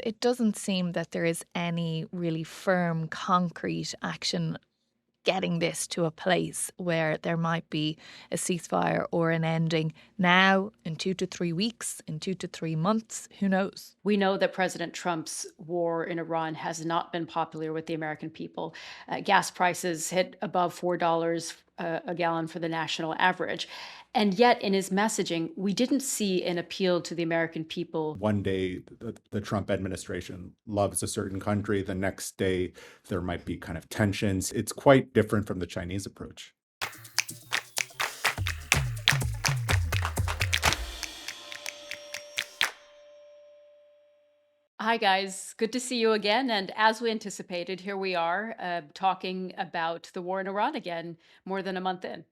it doesn't seem that there is any really firm, concrete action getting this to a place where there might be a ceasefire or an ending now, in 2 to 3 weeks, in 2 to 3 months. Who knows? We know that President Trump's war in Iran has not been popular with the American people. Gas prices hit above $4 a gallon for the national average. And yet, in his messaging, we didn't see an appeal to the American people. One day, the Trump administration loves a certain country. The next day, there might be kind of tensions. It's quite different from the Chinese approach. Hi, guys. Good to see you again. And as we anticipated, here we are talking about the war in Iran again, more than a month in.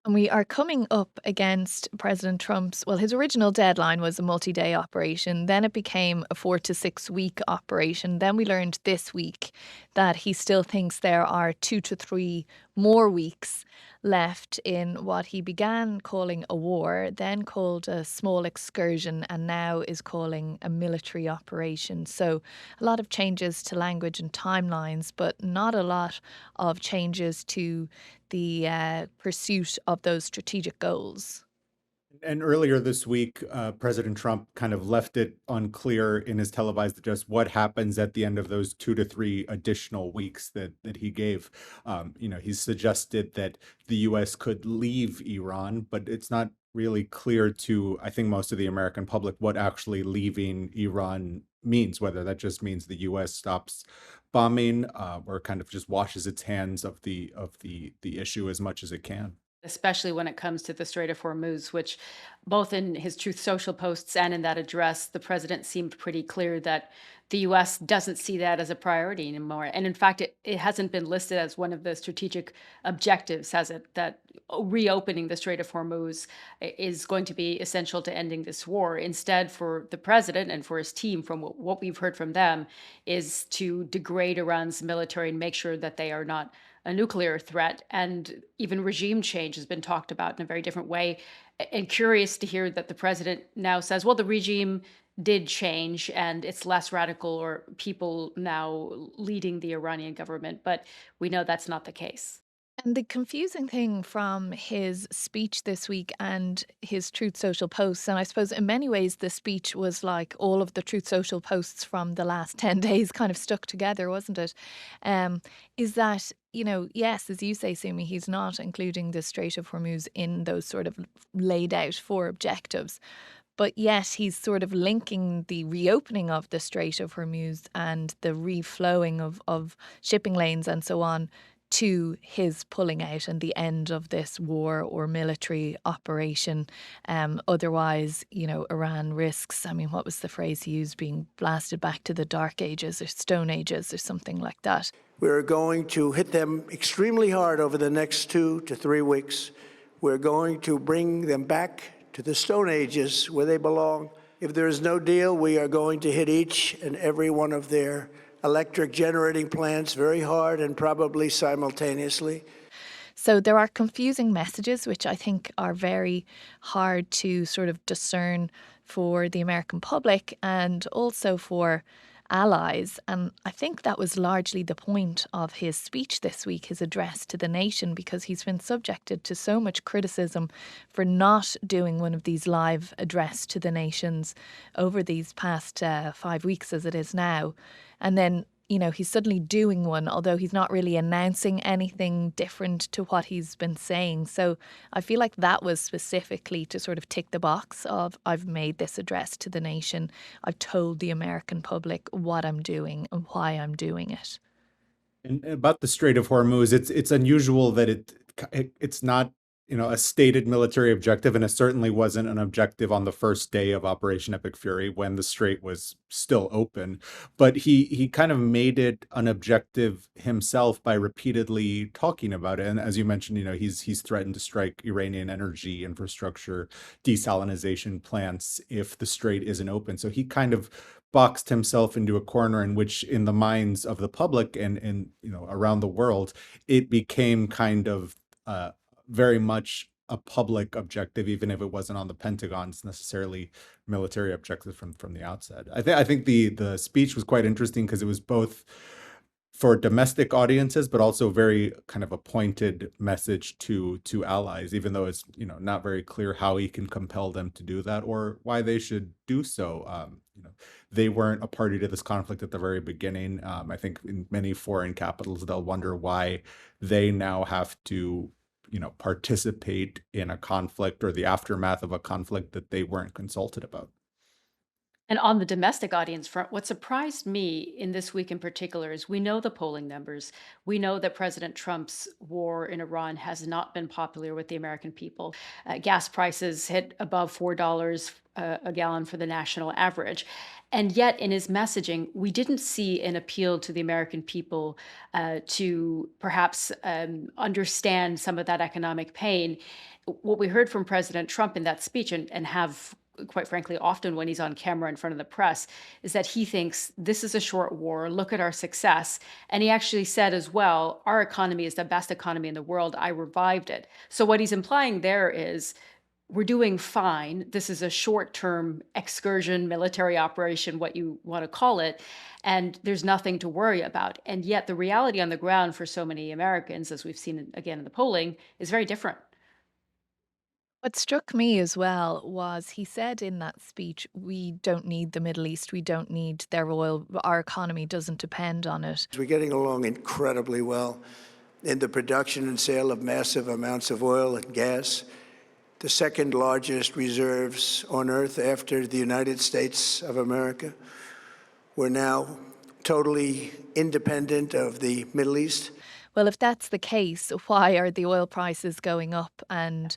And we are coming up against President Trump's. Well, his original deadline was a multi day operation. Then it became a 4 to 6 week operation. Then we learned this week that he still thinks there are 2 to 3 more weeks left in what he began calling a war, then called a small excursion, and now is calling a military operation. So a lot of changes to language and timelines, but not a lot of changes to the pursuit of those strategic goals. And earlier this week, President Trump kind of left it unclear in his televised address what happens at the end of those 2 to 3 additional weeks that he gave. He suggested that the U.S. could leave Iran, but it's not really clear to, I think, most of the American public what actually leaving Iran means, whether that just means the U.S. stops bombing, or kind of just washes its hands of the issue as much as it can. Especially when it comes to the Strait of Hormuz, which both in his Truth Social posts and in that address, the president seemed pretty clear that the US doesn't see that as a priority anymore. And in fact, it hasn't been listed as one of the strategic objectives, has it? That reopening the Strait of Hormuz is going to be essential to ending this war. Instead, for the president and for his team, from what we've heard from them, is to degrade Iran's military and make sure that they are not a nuclear threat, and even regime change has been talked about in a very different way. And curious to hear that the president now says, well, the regime did change and it's less radical or people now leading the Iranian government, but we know that's not the case. And the confusing thing from his speech this week and his Truth Social posts, and I suppose in many ways the speech was like all of the Truth Social posts from the last 10 days kind of stuck together, wasn't it? Um, is that, yes, as you say, Sumi, he's not including the Strait of Hormuz in those sort of laid out four objectives. But yet he's sort of linking the reopening of the Strait of Hormuz and the reflowing of shipping lanes and so on to his pulling out and the end of this war or military operation. Otherwise, Iran risks, I mean, what was the phrase he used, being blasted back to the dark ages or stone ages or something like that. We're going to hit them extremely hard over the next 2 to 3 weeks. We're going to bring them back to the Stone Ages where they belong. If there is no deal, we are going to hit each and every one of their electric generating plants very hard and probably simultaneously. So there are confusing messages, which I think are very hard to sort of discern for the American public and also for allies. And I think that was largely the point of his speech this week, his address to the nation, because he's been subjected to so much criticism for not doing one of these live address to the nations over these past 5 weeks as it is now. And then he's suddenly doing one, although he's not really announcing anything different to what he's been saying. So I feel like that was specifically to sort of tick the box of, I've made this address to the nation. I've told the American public what I'm doing and why I'm doing it. And about the Strait of Hormuz, it's unusual that it's not, a stated military objective, and it certainly wasn't an objective on the first day of Operation Epic Fury when the strait was still open. But he kind of made it an objective himself by repeatedly talking about it. And as you mentioned, he's threatened to strike Iranian energy infrastructure, desalinization plants if the strait isn't open. So he kind of boxed himself into a corner in which, in the minds of the public and around the world, it became kind of very much a public objective, even if it wasn't on the Pentagon's necessarily military objective from the outset. I think the speech was quite interesting because it was both for domestic audiences, but also very kind of a pointed message to allies, even though it's not very clear how he can compel them to do that or why they should do so. They weren't a party to this conflict at the very beginning. I think in many foreign capitals, they'll wonder why they now have to participate in a conflict or the aftermath of a conflict that they weren't consulted about. And on the domestic audience front, what surprised me in this week in particular is we know the polling numbers. We know that President Trump's war in Iran has not been popular with the American people. Gas prices hit above $4 a gallon for the national average. And yet, in his messaging, we didn't see an appeal to the American people to perhaps understand some of that economic pain. What we heard from President Trump in that speech and have quite frankly, often when he's on camera in front of the press, is that he thinks this is a short war. Look at our success. And he actually said as well, our economy is the best economy in the world. I revived it. So what he's implying there is we're doing fine. This is a short term excursion, military operation, what you want to call it. And there's nothing to worry about. And yet the reality on the ground for so many Americans, as we've seen again in the polling, is very different. What struck me as well was he said in that speech, "We don't need the Middle East. We don't need their oil. Our economy doesn't depend on it." We're getting along incredibly well in the production and sale of massive amounts of oil and gas, the second largest reserves on Earth after the United States of America. We're now totally independent of the Middle East. Well, if that's the case, why are the oil prices going up? And,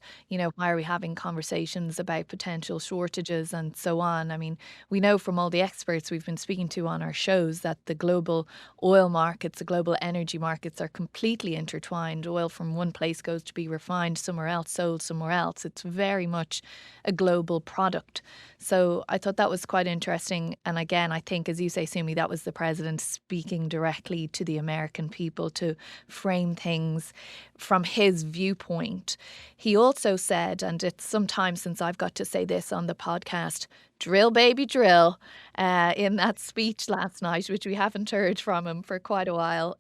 why are we having conversations about potential shortages and so on? I mean, we know from all the experts we've been speaking to on our shows that the global oil markets, the global energy markets are completely intertwined. Oil from one place goes to be refined somewhere else, sold somewhere else. It's very much a global product. So I thought that was quite interesting. And again, I think, as you say, Sumi, that was the president speaking directly to the American people to frame things from his viewpoint. He also said, and it's some time since I've got to say this on the podcast, drill, baby, drill, in that speech last night, which we haven't heard from him for quite a while.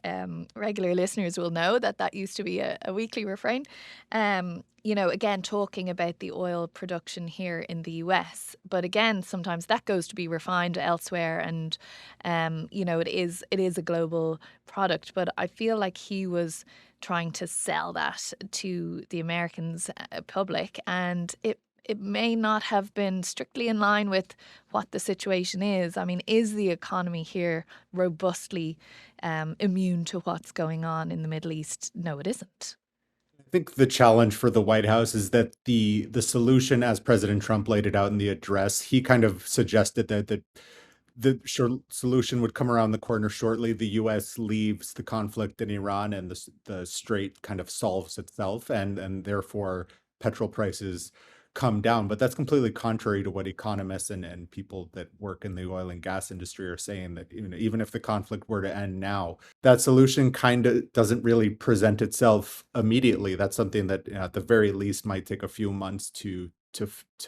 Regular listeners will know that that used to be a weekly refrain. Again, talking about the oil production here in the US. But again, sometimes that goes to be refined elsewhere. And, it is a global product. But I feel like he was trying to sell that to the Americans public. And it may not have been strictly in line with what the situation is. I mean, is the economy here robustly immune to what's going on in the Middle East? No, it isn't. I think the challenge for the White House is that the solution, as President Trump laid it out in the address, he kind of suggested that solution would come around the corner shortly. The U.S. leaves the conflict in Iran, and the strait kind of solves itself, and therefore petrol prices come down. But that's completely contrary to what economists and people that work in the oil and gas industry are saying, that even if the conflict were to end now, that solution kind of doesn't really present itself immediately. That's something that at the very least might take a few months to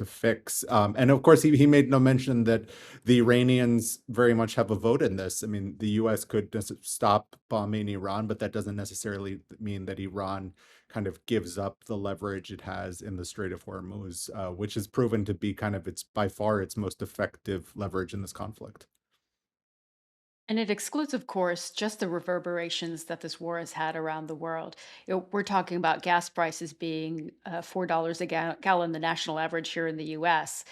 fix. And of course, he made no mention that the Iranians very much have a vote in this. I mean, the U.S. could just stop bombing Iran, but that doesn't necessarily mean that Iran kind of gives up the leverage it has in the Strait of Hormuz, which has proven to be kind of by far its most effective leverage in this conflict. And it excludes, of course, just the reverberations that this war has had around the world. We're talking about gas prices being $4 a gallon, the national average here in the US.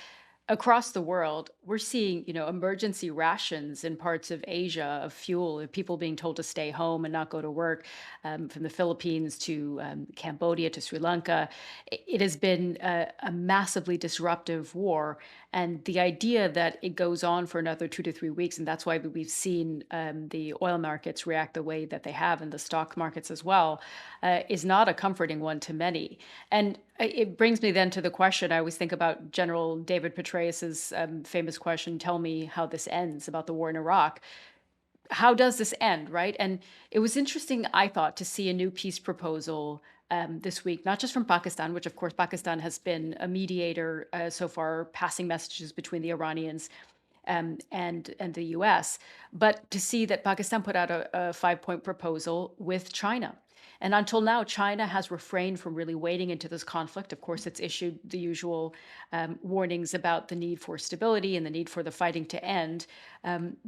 Across the world, we're seeing, emergency rations in parts of Asia of fuel, and people being told to stay home and not go to work, from the Philippines to Cambodia to Sri Lanka. It has been a massively disruptive war. And the idea that it goes on for another 2 to 3 weeks, and that's why we've seen the oil markets react the way that they have, and the stock markets as well, is not a comforting one to many. And it brings me then to the question I always think about General David Petraeus's famous question, "Tell me how this ends," about the war in Iraq. How does this end, right? And it was interesting, I thought, to see a new peace proposal this week, not just from Pakistan, which of course Pakistan has been a mediator so far, passing messages between the Iranians and the U.S. But to see that Pakistan put out a 5-point proposal with China. And until now, China has refrained from really wading into this conflict. Of course, it's issued the usual warnings about the need for stability and the need for the fighting to end,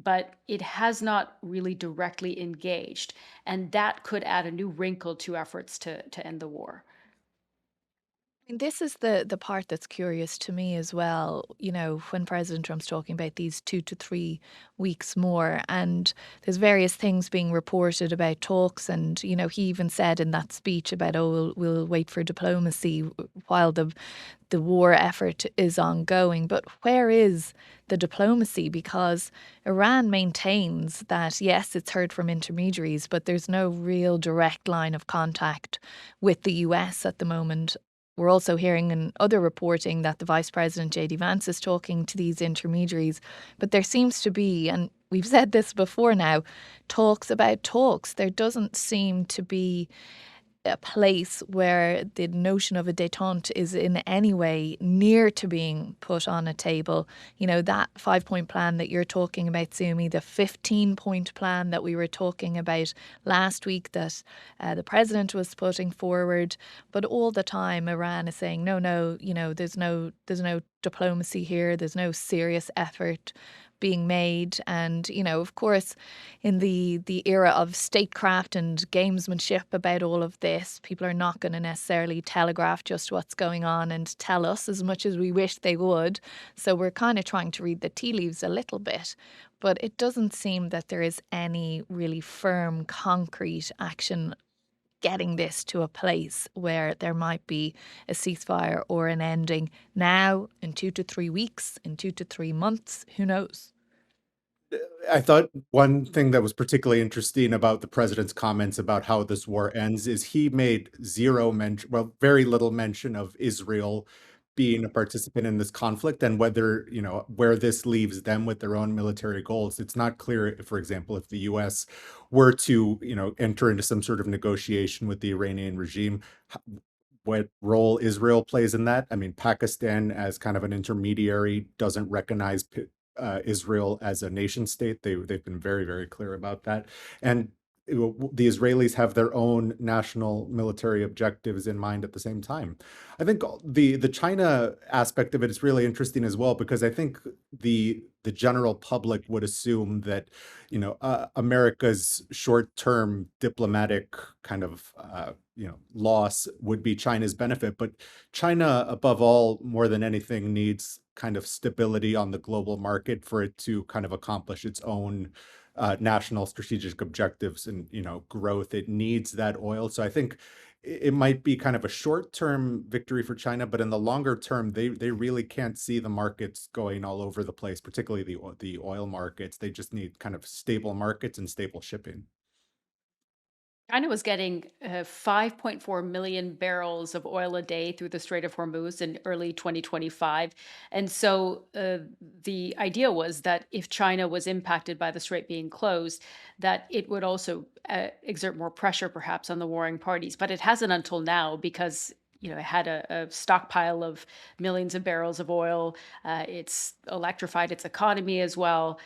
but it has not really directly engaged. And that could add a new wrinkle to efforts to end the war. And this is the part that's curious to me as well, when President Trump's talking about these 2 to 3 weeks more, and there's various things being reported about talks, and, he even said in that speech about, "Oh, we'll wait for diplomacy while the war effort is ongoing." But where is the diplomacy? Because Iran maintains that, yes, it's heard from intermediaries, but there's no real direct line of contact with the US at the moment. We're also hearing in other reporting that the Vice President, JD Vance, is talking to these intermediaries. But there seems to be, and we've said this before now, talks about talks. There doesn't seem to be a place where the notion of a détente is in any way near to being put on a table. That 5-point plan that you're talking about, Sumi, the 15-point plan that we were talking about last week that the president was putting forward. But all the time, Iran is saying, no, no, there's no diplomacy here. There's no serious effort being made. And, of course, in the era of statecraft and gamesmanship about all of this, people are not going to necessarily telegraph just what's going on and tell us as much as we wish they would. So we're kind of trying to read the tea leaves a little bit. But it doesn't seem that there is any really firm, concrete action getting this to a place where there might be a ceasefire or an ending now, in 2 to 3 weeks, in 2 to 3 months. Who knows? I thought one thing that was particularly interesting about the president's comments about how this war ends is he made zero mention, well, very little mention of Israel being a participant in this conflict and whether, where this leaves them with their own military goals. It's not clear, for example, if the US were to, enter into some sort of negotiation with the Iranian regime, what role Israel plays in that. I mean, Pakistan, as kind of an intermediary, doesn't recognize Israel as a nation state. They've been very, very clear about that. And the Israelis have their own national military objectives in mind at the same time. I think the China aspect of it is really interesting as well, because I think the general public would assume that America's short-term diplomatic kind of loss would be China's benefit, but China, above all, more than anything, needs kind of stability on the global market for it to kind of accomplish its own national strategic objectives and growth. It needs that oil. So I think it might be kind of a short-term victory for China, but in the longer term, they really can't see the markets going all over the place, particularly the oil markets. They just need kind of stable markets and stable shipping. China was getting 5.4 million barrels of oil a day through the Strait of Hormuz in early 2025. And so the idea was that if China was impacted by the strait being closed, that it would also exert more pressure perhaps on the warring parties. But it hasn't until now because it had a stockpile of millions of barrels of oil. It's electrified its economy as well.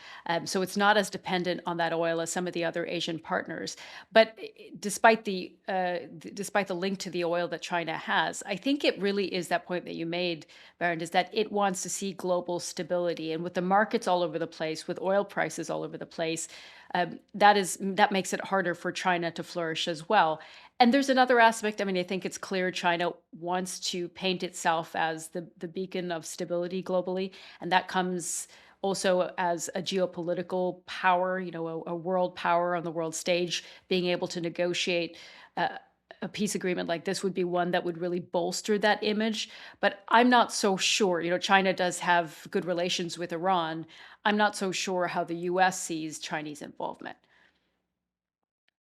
So it's not as dependent on that oil as some of the other Asian partners. But despite the link to the oil that China has, I think it really is that point that you made, Baron, is that it wants to see global stability. And with the markets all over the place, with oil prices all over the place, that makes it harder for China to flourish as well. And there's another aspect. I mean, I think it's clear China wants to paint itself as the beacon of stability globally, and that comes also as a geopolitical power, a world power on the world stage. Being able to negotiate a peace agreement like this would be one that would really bolster that image. But I'm not so sure. China does have good relations with Iran. I'm not so sure how the U.S. sees Chinese involvement.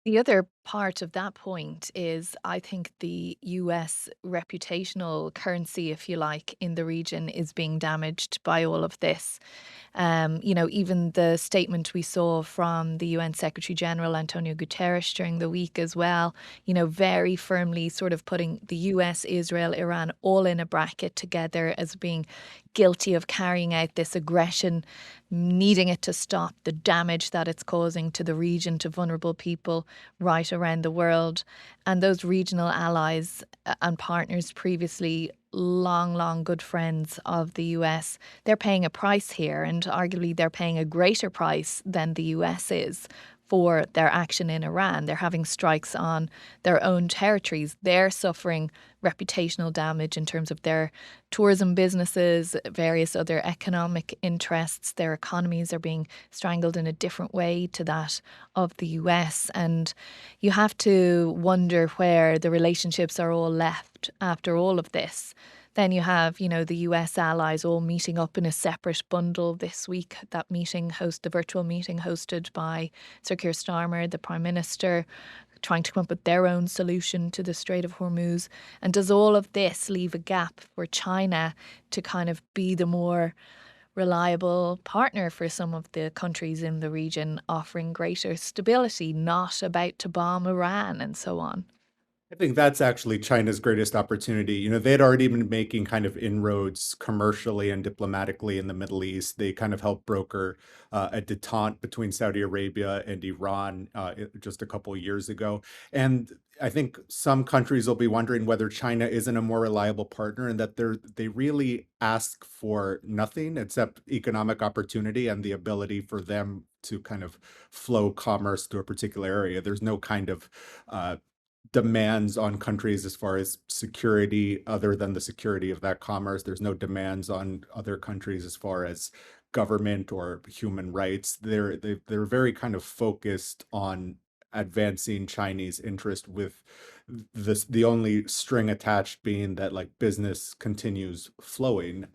The other part of that point is I think the US reputational currency, if you like, in the region is being damaged by all of this. Even the statement we saw from the UN Secretary General Antonio Guterres during the week as well, very firmly sort of putting the US, Israel, Iran all in a bracket together as being guilty of carrying out this aggression, needing it to stop the damage that it's causing to the region, to vulnerable people right around the world. And those regional allies and partners previously long, long good friends of the US, they're paying a price here, and arguably they're paying a greater price than the US is for their action in Iran. They're having strikes on their own territories. They're suffering reputational damage in terms of their tourism businesses, various other economic interests. Their economies are being strangled in a different way to that of the US. And you have to wonder where the relationships are all left after all of this. Then you have, the US allies all meeting up in a separate bundle this week. The virtual meeting hosted by Sir Keir Starmer, the Prime Minister, trying to come up with their own solution to the Strait of Hormuz. And does all of this leave a gap for China to kind of be the more reliable partner for some of the countries in the region, offering greater stability, not about to bomb Iran and so on? I think that's actually China's greatest opportunity. They'd already been making kind of inroads commercially and diplomatically in the Middle East. They kind of helped broker a detente between Saudi Arabia and Iran just a couple of years ago. And I think some countries will be wondering whether China isn't a more reliable partner, and that they really ask for nothing except economic opportunity and the ability for them to kind of flow commerce to a particular area. There's no kind of demands on countries as far as security other than the security of that commerce. There's no demands on other countries as far as government or human rights. They're very kind of focused on advancing Chinese interest, with the only string attached being that like business continues flowing.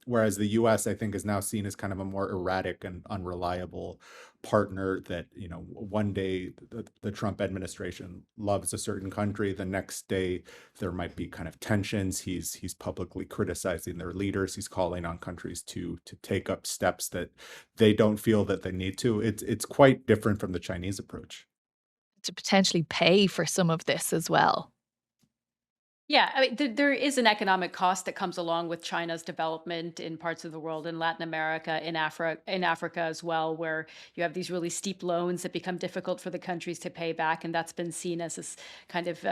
Whereas the US, I think, is now seen as kind of a more erratic and unreliable partner that, one day the Trump administration loves a certain country, the next day there might be kind of tensions. He's publicly criticizing their leaders. He's calling on countries to take up steps that they don't feel that they need to. It's quite different from the Chinese approach. To potentially pay for some of this as well. Yeah, I mean, there is an economic cost that comes along with China's development in parts of the world, in Latin America, in Africa as well, where you have these really steep loans that become difficult for the countries to pay back, and that's been seen as this kind of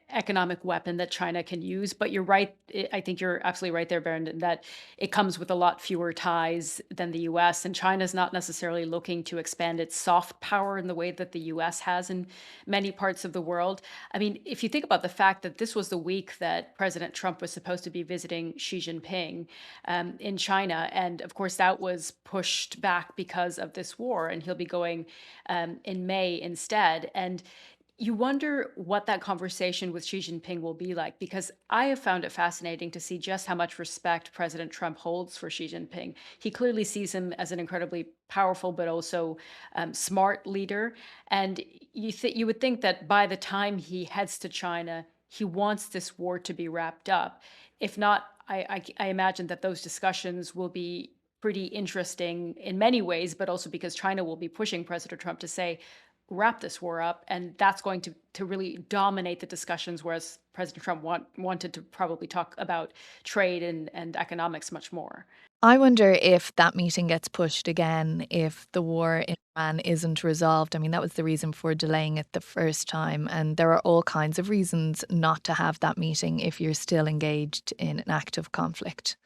economic weapon that China can use. But you're right; I think you're absolutely right there, Baron, that it comes with a lot fewer ties than the U.S. And China's not necessarily looking to expand its soft power in the way that the U.S. has in many parts of the world. I mean, if you think about the fact that this was the week that President Trump was supposed to be visiting Xi Jinping in China, and of course that was pushed back because of this war, and he'll be going in May instead. And you wonder what that conversation with Xi Jinping will be like, because I have found it fascinating to see just how much respect President Trump holds for Xi Jinping. He clearly sees him as an incredibly powerful but also smart leader. And you would think that by the time he heads to China, he wants this war to be wrapped up. If not, I imagine that those discussions will be pretty interesting in many ways, but also because China will be pushing President Trump to say, wrap this war up, and that's going to really dominate the discussions, whereas President Trump wanted to probably talk about trade and economics much more. I wonder if that meeting gets pushed again if the war in Iran isn't resolved. I mean, that was the reason for delaying it the first time, and there are all kinds of reasons not to have that meeting if you're still engaged in an active conflict.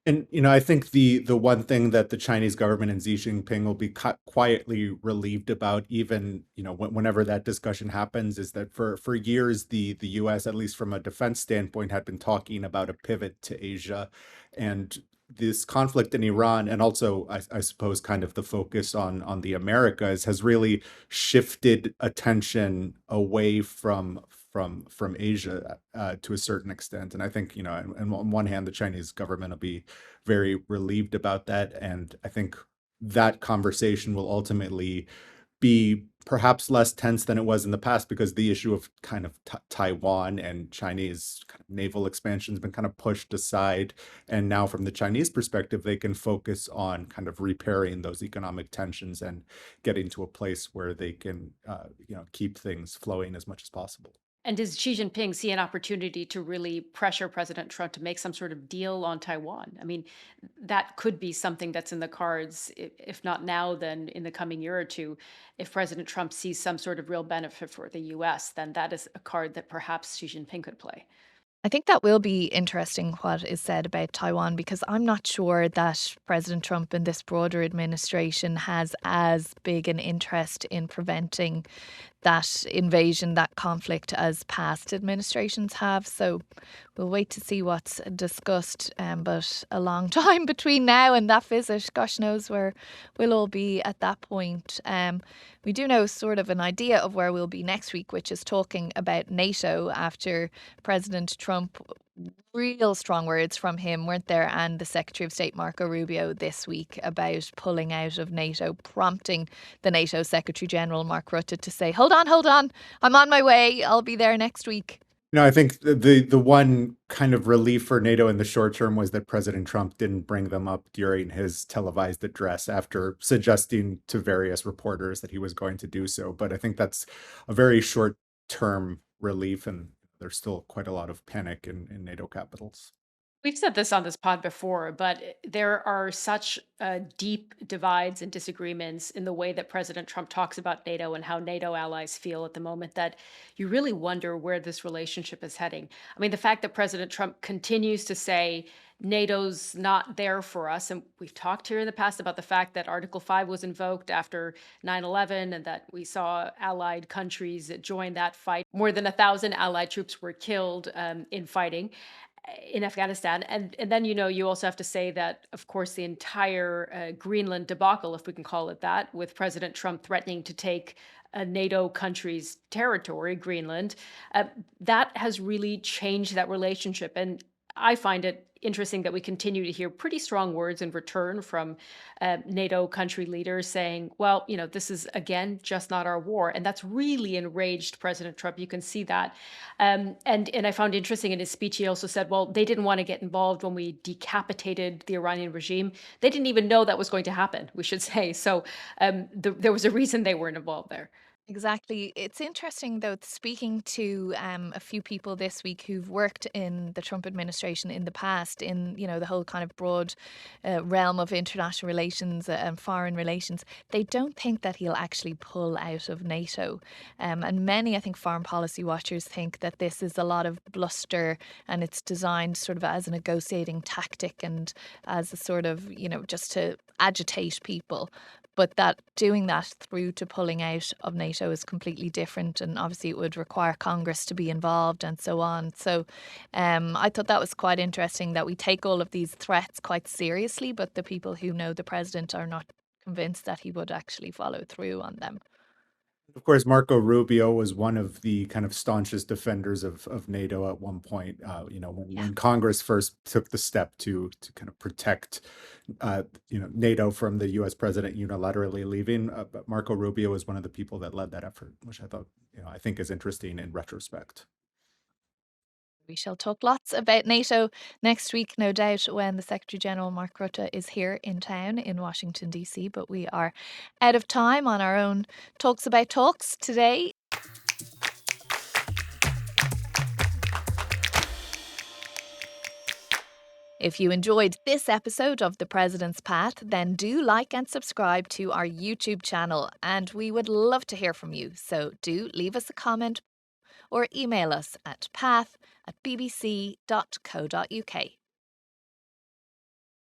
And I think the one thing that the Chinese government and Xi Jinping will be quietly relieved about, even whenever that discussion happens, is that for years the U.S., at least from a defense standpoint, had been talking about a pivot to Asia, and this conflict in Iran, and also I suppose kind of the focus on the Americas, has really shifted attention away from Asia to a certain extent. And I think, on one hand, the Chinese government will be very relieved about that. And I think that conversation will ultimately be perhaps less tense than it was in the past because the issue of kind of Taiwan and Chinese kind of naval expansion has been kind of pushed aside. And now from the Chinese perspective, they can focus on kind of repairing those economic tensions and getting to a place where they can, keep things flowing as much as possible. And does Xi Jinping see an opportunity to really pressure President Trump to make some sort of deal on Taiwan? I mean, that could be something that's in the cards, if not now, then in the coming year or two. If President Trump sees some sort of real benefit for the US, then that is a card that perhaps Xi Jinping could play. I think that will be interesting what is said about Taiwan because I'm not sure that President Trump and this broader administration has as big an interest in preventing that invasion, that conflict as past administrations have. So we'll wait to see what's discussed. But a long time between now and that visit, gosh knows where we'll all be at that point. We do know sort of an idea of where we'll be next week, which is talking about NATO after President Trump. Real strong words from him, weren't there? And the Secretary of State, Marco Rubio, this week about pulling out of NATO, prompting the NATO Secretary General, Mark Rutte, to say, hold on, I'm on my way. I'll be there next week. I think the one kind of relief for NATO in the short term was that President Trump didn't bring them up during his televised address after suggesting to various reporters that he was going to do so. But I think that's a very short term relief, and there's still quite a lot of panic in NATO capitals. We've said this on this pod before, but there are such deep divides and disagreements in the way that President Trump talks about NATO and how NATO allies feel at the moment that you really wonder where this relationship is heading. I mean, the fact that President Trump continues to say NATO's not there for us, and we've talked here in the past about the fact that Article 5 was invoked after 9/11 and that we saw allied countries join that fight. More than 1,000 allied troops were killed in fighting in Afghanistan. And then, you also have to say that, of course, the entire Greenland debacle, if we can call it that, with President Trump threatening to take a NATO country's territory, Greenland, that has really changed that relationship. And I find it interesting that we continue to hear pretty strong words in return from NATO country leaders saying, well, this is, again, just not our war. And that's really enraged President Trump. You can see that. And I found interesting in his speech, he also said, well, they didn't want to get involved when we decapitated the Iranian regime. They didn't even know that was going to happen, we should say. So there was a reason they weren't involved there. Exactly. It's interesting, though, speaking to a few people this week who've worked in the Trump administration in the past, in the whole kind of broad realm of international relations and foreign relations. They don't think that he'll actually pull out of NATO, and many, I think, foreign policy watchers think that this is a lot of bluster and it's designed sort of as a negotiating tactic and as a sort of just to agitate people. But that doing that through to pulling out of NATO is completely different. And obviously it would require Congress to be involved and so on. So I thought that was quite interesting that we take all of these threats quite seriously, but the people who know the president are not convinced that he would actually follow through on them. Of course, Marco Rubio was one of the kind of staunchest defenders of NATO at one point. When Congress first took the step to kind of protect, NATO from the U.S. president unilaterally leaving, but Marco Rubio was one of the people that led that effort, which I thought, I think is interesting in retrospect. We shall talk lots about NATO next week, no doubt, when the Secretary General Mark Rutte is here in town in Washington, D.C. But we are out of time on our own Talks About Talks today. If you enjoyed this episode of The President's Path, then do like and subscribe to our YouTube channel, and we would love to hear from you. So do leave us a comment or email us at path@bbc.co.uk.